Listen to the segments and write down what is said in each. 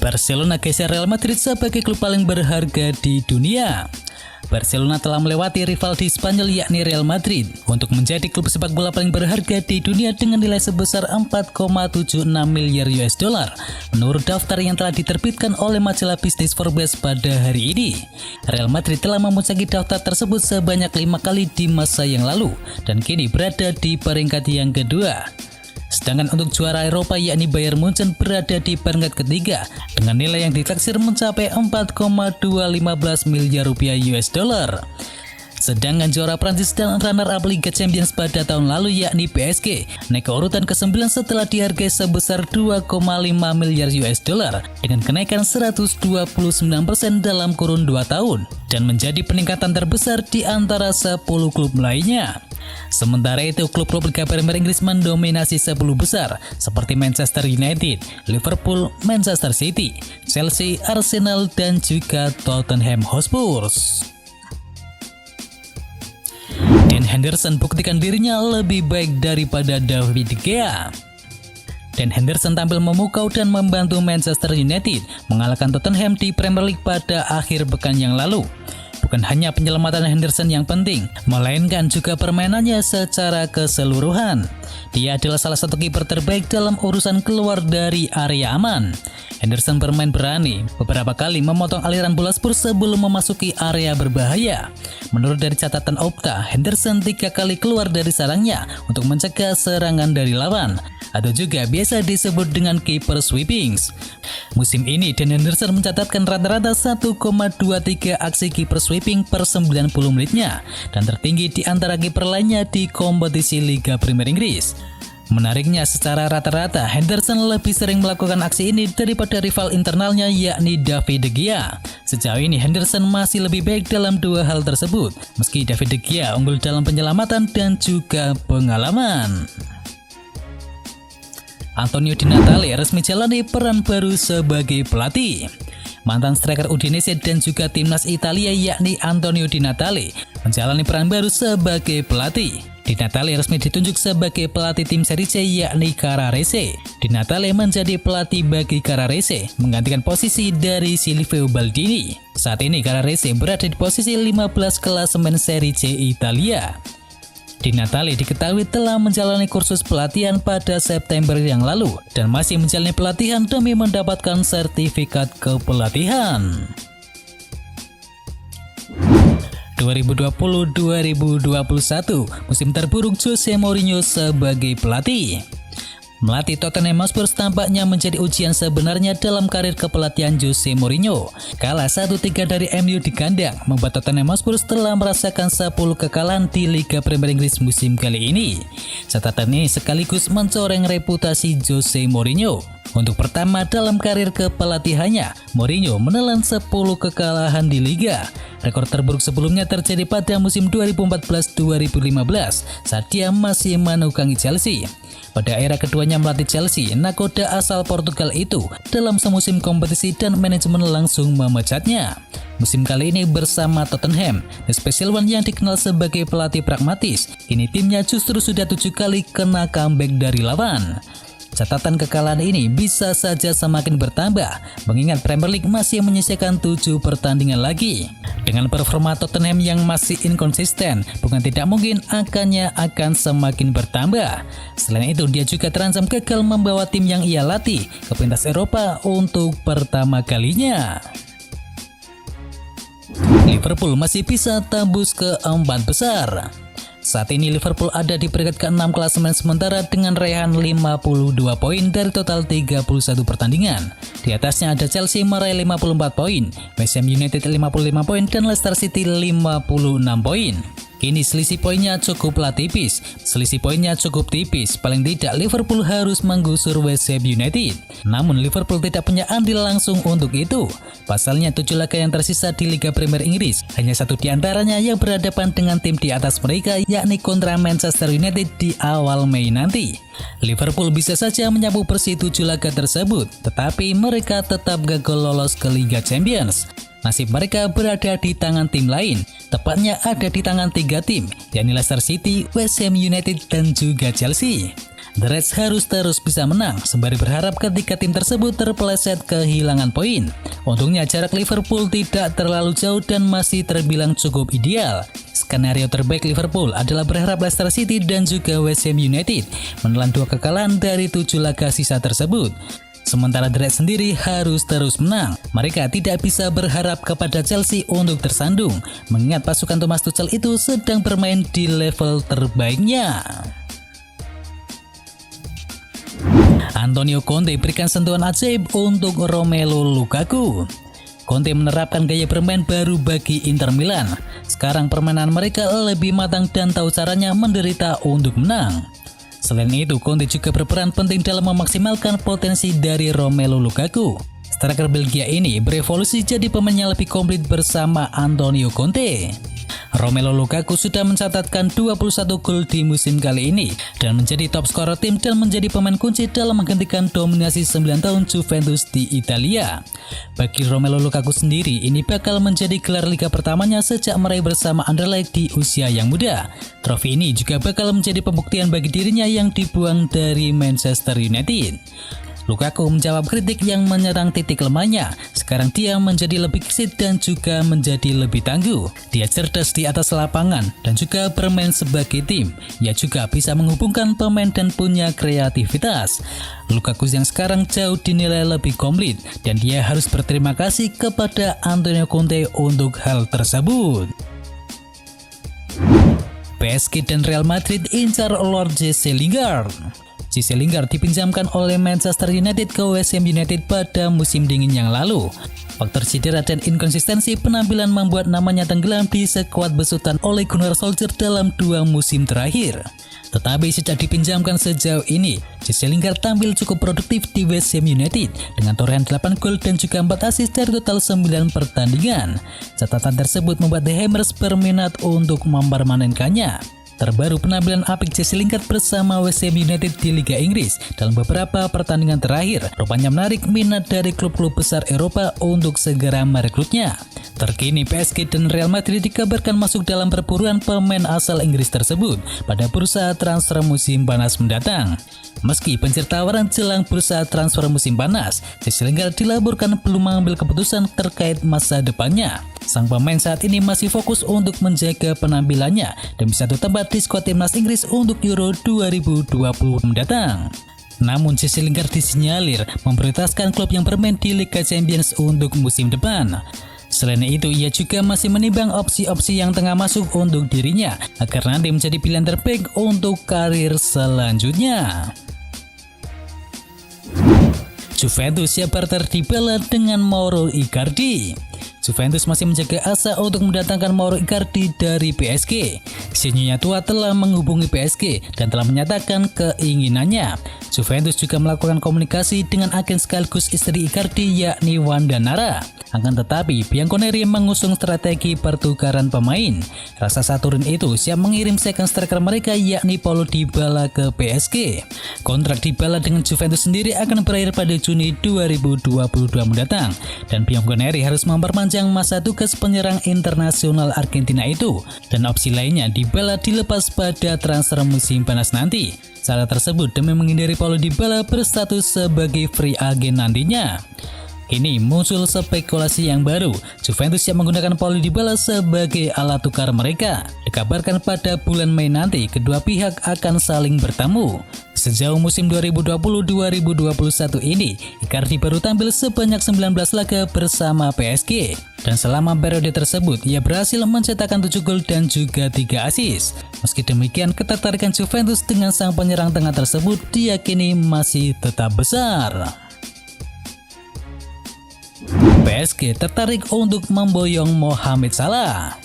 Barcelona geser Real Madrid sebagai klub paling berharga di dunia. Barcelona telah melewati rival di Spanyol yakni Real Madrid untuk menjadi klub sepak bola paling berharga di dunia dengan nilai sebesar 4,76 miliar US dollar menurut daftar yang telah diterbitkan oleh majalah bisnis Forbes pada hari ini. Real Madrid telah memuncaki daftar tersebut sebanyak 5 kali di masa yang lalu dan kini berada di peringkat yang kedua. Sedangkan untuk juara Eropa yakni Bayern Munchen berada di peringkat ketiga dengan nilai yang ditaksir mencapai 4,215 miliar rupiah US dollar. Sedangkan juara Prancis dan runner-up Liga Champions pada tahun lalu yakni PSG naik ke urutan ke-9 setelah dihargai sebesar 2,5 miliar US dollar dengan kenaikan 129% dalam kurun 2 tahun dan menjadi peningkatan terbesar di antara 10 klub lainnya. Sementara itu, klub-klub Liga Premier Inggris mendominasi 10 besar seperti Manchester United, Liverpool, Manchester City, Chelsea, Arsenal, dan juga Tottenham Hotspur. Dan Henderson buktikan dirinya lebih baik daripada David De Gea. Dan Henderson tampil memukau dan membantu Manchester United mengalahkan Tottenham di Premier League pada akhir pekan yang lalu. Bukan hanya penyelamatan Henderson yang penting, melainkan juga permainannya secara keseluruhan. Dia adalah salah satu kiper terbaik dalam urusan keluar dari area aman. Henderson bermain berani, beberapa kali memotong aliran bola Spurs sebelum memasuki area berbahaya. Menurut dari catatan Opta, Henderson 3 kali keluar dari sarangnya untuk mencegah serangan dari lawan, atau juga biasa disebut dengan keeper sweepings. Musim ini, Dan Henderson mencatatkan rata-rata 1,23 aksi keeper sweeping per 90 menitnya, dan tertinggi di antara kiper lainnya di kompetisi Liga Premier Inggris. Menariknya, secara rata-rata Henderson lebih sering melakukan aksi ini daripada rival internalnya yakni David De Gea. Sejauh ini Henderson masih lebih baik dalam 2 hal tersebut, meski David De Gea unggul dalam penyelamatan dan juga pengalaman. Antonio Di Natale resmi jalani peran baru sebagai pelatih. Mantan striker Udinese dan juga timnas Italia yakni Antonio Di Natale menjalani peran baru sebagai pelatih. Di Natale resmi ditunjuk sebagai pelatih tim Serie C yakni Carrarese. Di Natale menjadi pelatih bagi Carrarese, menggantikan posisi dari Silvio Baldini. Saat ini Carrarese berada di posisi 15 klasemen Serie C Italia. Di Natale diketahui telah menjalani kursus pelatihan pada September yang lalu dan masih menjalani pelatihan demi mendapatkan sertifikat kepelatihan. 2020-2021 musim terburuk Jose Mourinho sebagai pelatih. Melatih Tottenham Hotspur tampaknya menjadi ujian sebenarnya dalam karir kepelatihan Jose Mourinho. Kalah 1-3 dari MU di kandang membuat Tottenham Hotspur telah merasakan 10 kekalahan di Liga Premier Inggris musim kali ini. Catatan ini sekaligus mencoreng reputasi Jose Mourinho. Untuk pertama dalam karir kepelatihannya, Mourinho menelan 10 kekalahan di Liga. Rekor terburuk sebelumnya terjadi pada musim 2014-2015 saat dia masih menukangi Chelsea. Pada era keduanya melatih Chelsea, nakoda asal Portugal itu dalam semusim kompetisi dan manajemen langsung memecatnya. Musim kali ini bersama Tottenham, The Special One yang dikenal sebagai pelatih pragmatis, kini timnya justru sudah 7 kali kena comeback dari lawan. Catatan kekalahan ini bisa saja semakin bertambah, mengingat Premier League masih menyisakan 7 pertandingan lagi. Dengan performa Tottenham yang masih inkonsisten, bukan tidak mungkin angkanya akan semakin bertambah. Selain itu, dia juga terancam gagal membawa tim yang ia latih ke pentas Eropa untuk pertama kalinya. Liverpool masih bisa tembus ke 4 besar. Saat ini Liverpool ada di peringkat ke-6 klasemen sementara dengan raihan 52 poin dari total 31 pertandingan. Di atasnya ada Chelsea meraih 54 poin, West Ham United 55 poin, dan Leicester City 56 poin. Kini selisih poinnya cukuplah tipis. Paling tidak Liverpool harus menggusur West Ham United. Namun Liverpool tidak punya andil langsung untuk itu. Pasalnya 7 laga yang tersisa di Liga Premier Inggris, hanya 1 di antaranya yang berhadapan dengan tim di atas mereka yakni kontra Manchester United di awal Mei nanti. Liverpool bisa saja menyapu bersih 7 laga tersebut, tetapi mereka tetap gagal lolos ke Liga Champions. Nasib mereka berada di tangan tim lain, tepatnya ada di tangan 3 tim, yakni Leicester City, West Ham United, dan juga Chelsea. The Reds harus terus bisa menang sembari berharap ketika tim tersebut terpeleset kehilangan poin. Untungnya jarak Liverpool tidak terlalu jauh dan masih terbilang cukup ideal. Skenario terbaik Liverpool adalah berharap Leicester City dan juga West Ham United menelan 2 kekalahan dari 7 laga sisa tersebut. Sementara The Reds sendiri harus terus menang. Mereka tidak bisa berharap kepada Chelsea untuk tersandung, mengingat pasukan Thomas Tuchel itu sedang bermain di level terbaiknya. Antonio Conte berikan sentuhan ajaib untuk Romelu Lukaku. Conte menerapkan gaya bermain baru bagi Inter Milan. Sekarang permainan mereka lebih matang dan tahu caranya menderita untuk menang. Selain itu, Conte juga berperan penting dalam memaksimalkan potensi dari Romelu Lukaku. Striker Belgia ini berevolusi jadi pemain yang lebih komplit bersama Antonio Conte. Romelu Lukaku sudah mencatatkan 21 gol di musim kali ini dan menjadi top skor tim dan menjadi pemain kunci dalam menghentikan dominasi 9 tahun Juventus di Italia. Bagi Romelu Lukaku sendiri, ini bakal menjadi gelar liga pertamanya sejak meraih bersama Anderlecht di usia yang muda. Trofi ini juga bakal menjadi pembuktian bagi dirinya yang dibuang dari Manchester United. Lukaku menjawab kritik yang menyerang titik lemahnya. Sekarang dia menjadi lebih gesit dan juga menjadi lebih tangguh. Dia cerdas di atas lapangan dan juga bermain sebagai tim. Ia juga bisa menghubungkan pemain dan punya kreativitas. Lukaku yang sekarang jauh dinilai lebih komplit dan dia harus berterima kasih kepada Antonio Conte untuk hal tersebut. PSG dan Real Madrid incar Lord Jesse Lingard. Jesse Lingard dipinjamkan oleh Manchester United ke West Ham United pada musim dingin yang lalu. Faktor cedera dan inkonsistensi penampilan membuat namanya tenggelam di skuad besutan oleh Gunnar Solskjaer dalam 2 musim terakhir. Tetapi sejak dipinjamkan sejauh ini, Jesse Lingard tampil cukup produktif di West Ham United dengan torehan 8 gol dan juga 4 assist dari total 9 pertandingan. Catatan tersebut membuat The Hammers berminat untuk mempermanenkannya. Terbaru penampilan apik Jesse Lingard bersama West Ham United di Liga Inggris dalam beberapa pertandingan terakhir rupanya menarik minat dari klub-klub besar Eropa untuk segera merekrutnya. Terkini PSG dan Real Madrid dikabarkan masuk dalam perburuan pemain asal Inggris tersebut pada bursa transfer musim panas mendatang. Meski pencir tawaran jelang bursa transfer musim panas, Jesse Lingard dilaporkan belum mengambil keputusan terkait masa depannya. Sang pemain saat ini masih fokus untuk menjaga penampilannya demi satu tempat di skuad timnas Inggris untuk Euro 2020 mendatang. Namun Jesse Lingard disinyalir memprioritaskan klub yang bermain di Liga Champions untuk musim depan. Selain itu, ia juga masih menimbang opsi-opsi yang tengah masuk untuk dirinya agar nanti menjadi pilihan terbaik untuk karir selanjutnya. Juventus siap barter Dybala dengan Mauro Icardi. Juventus masih menjaga asa untuk mendatangkan Mauro Icardi dari PSG. Seniornya tua telah menghubungi PSG dan telah menyatakan keinginannya. Juventus juga melakukan komunikasi dengan agen sekaligus istri Icardi yakni Wanda Nara. Akan tetapi, Bianconeri mengusung strategi pertukaran pemain. Raksasa Turin itu siap mengirim second striker mereka yakni Paulo Dybala ke PSG. Kontrak Dybala dengan Juventus sendiri akan berakhir pada Juni 2022 mendatang dan Bianconeri harus memperpanjang masa tugas penyerang internasional Argentina itu. Dan opsi lainnya Dybala dilepas pada transfer musim panas nanti. Cara tersebut demi menghindari Paulo Dybala berstatus sebagai free agent nantinya. Kini muncul spekulasi yang baru. Juventus siap menggunakan Paulo Dybala sebagai alat tukar mereka. Dikabarkan pada bulan Mei nanti kedua pihak akan saling bertemu. Sejauh musim 2020-2021 ini, Icardi baru tampil sebanyak 19 laga bersama PSG. Dan selama periode tersebut, ia berhasil mencetakkan 7 gol dan juga 3 assist. Meski demikian, ketertarikan Juventus dengan sang penyerang tengah tersebut diyakini masih tetap besar. PSG tertarik untuk memboyong Mohamed Salah.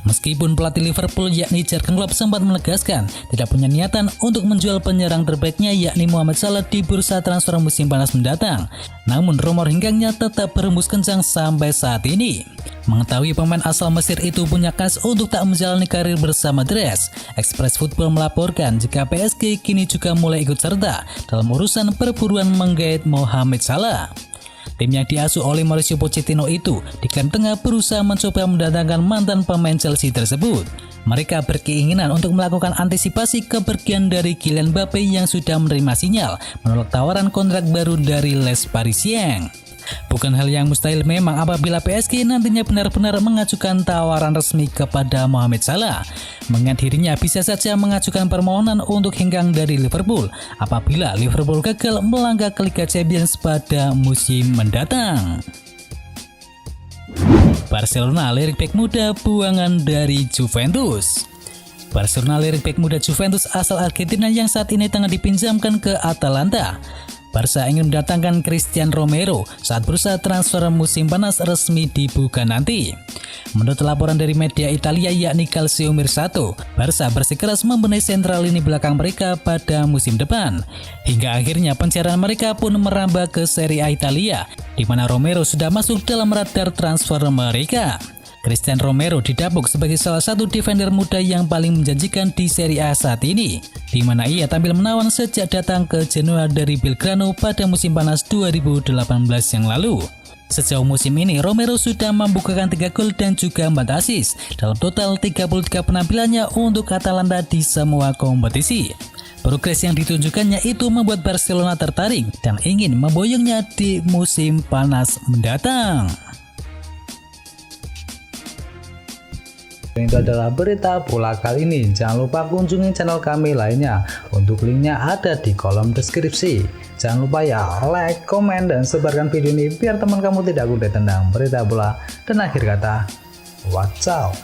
Meskipun pelatih Liverpool yakni Jurgen Klopp sempat menegaskan tidak punya niatan untuk menjual penyerang terbaiknya yakni Mohamed Salah di bursa transfer musim panas mendatang, namun rumor hinggangnya tetap berembus kencang sampai saat ini. Mengetahui pemain asal Mesir itu punya kas untuk tak menjalani karir bersama The Reds, Express Football melaporkan jika PSG kini juga mulai ikut serta dalam urusan perburuan menggait Mohamed Salah. Tim yang diasuh oleh Mauricio Pochettino itu diklaim tengah berusaha mencoba mendatangkan mantan pemain Chelsea tersebut. Mereka berkeinginan untuk melakukan antisipasi kepergian dari Kylian Mbappe yang sudah menerima sinyal menolak tawaran kontrak baru dari Les Parisiens. Bukan hal yang mustahil memang apabila PSG nantinya benar-benar mengajukan tawaran resmi kepada Mohamed Salah. Mengingat dirinya bisa saja mengajukan permohonan untuk hengkang dari Liverpool apabila Liverpool gagal melangkah ke Liga Champions pada musim mendatang. Barcelona lirik bek muda buangan dari Juventus. Barcelona lirik bek muda Juventus asal Argentina yang saat ini tengah dipinjamkan ke Atalanta. Barca ingin mendatangkan Christian Romero saat bursa transfer musim panas resmi dibuka nanti. Menurut laporan dari media Italia yakni Calcio Mercato, Barca bersikeras membenahi sentral lini belakang mereka pada musim depan. Hingga akhirnya pencarian mereka pun merambah ke Serie A Italia, di mana Romero sudah masuk dalam radar transfer mereka. Christian Romero didapuk sebagai salah satu defender muda yang paling menjanjikan di Serie A saat ini, di mana ia tampil menawan sejak datang ke Genoa dari Belgrano pada musim panas 2018 yang lalu. Sejauh musim ini, Romero sudah membukukan 3 gol dan juga 4 assist dalam total 33 penampilannya untuk Atalanta di semua kompetisi. Progres yang ditunjukkannya itu membuat Barcelona tertarik dan ingin memboyongnya di musim panas mendatang. Itu adalah berita bola kali ini. Jangan lupa kunjungi channel kami lainnya. Untuk linknya ada di kolom deskripsi. Jangan lupa ya like, komen, dan sebarkan video ini biar teman kamu tidak gundah tentang berita bola. Dan akhir kata, watch out.